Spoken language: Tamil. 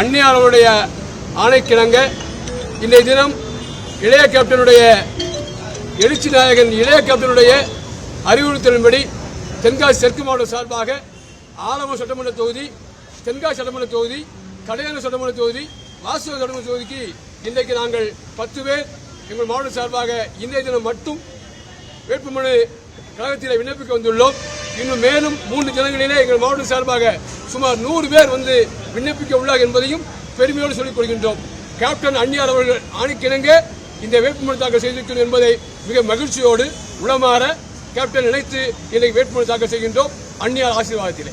அந்நியார் அவருடைய ஆணைக்கிணங்க இன்றைய தினம் இளைய கேப்டனுடைய எழுச்சி நாயகன் இளைய கேப்டனுடைய அறிவுறுத்தலின்படி தென்காசி தெற்கு மாவட்ட சார்பாக ஆலமூர் சட்டமன்ற தொகுதி, தென்காசி சட்டமன்ற தொகுதி, கடையாறு சட்டமன்ற தொகுதி, வாசகர் சட்டமன்ற தொகுதிக்கு இன்றைக்கு நாங்கள் 10 பேர் எங்கள் மாவட்ட சார்பாக இன்றைய தினம் மட்டும் வேட்புமனு கழகத்தில் விண்ணப்பிக்க வந்துள்ளோம். இன்னும் மேலும் 3 தினங்களிலே எங்கள் மாவட்ட சார்பாக சுமார் 100 பேர் வந்து விண்ணப்பிக்க உள்ளார் என்பதையும் பெருமையோடு சொல்லிக் கொள்கின்றோம். கேப்டன் அந்நியார் அவர்கள் ஆணைக்கிணங்க இந்த வேட்புமனு தாக்கல் செய்திருக்கிறோம் என்பதை மிக மகிழ்ச்சியோடு உளமாற கேப்டன் நினைத்து இன்றைக்கு வேட்புமனு தாக்கல் செய்கின்றோம் அந்நியார் ஆசீர்வாதத்திலே.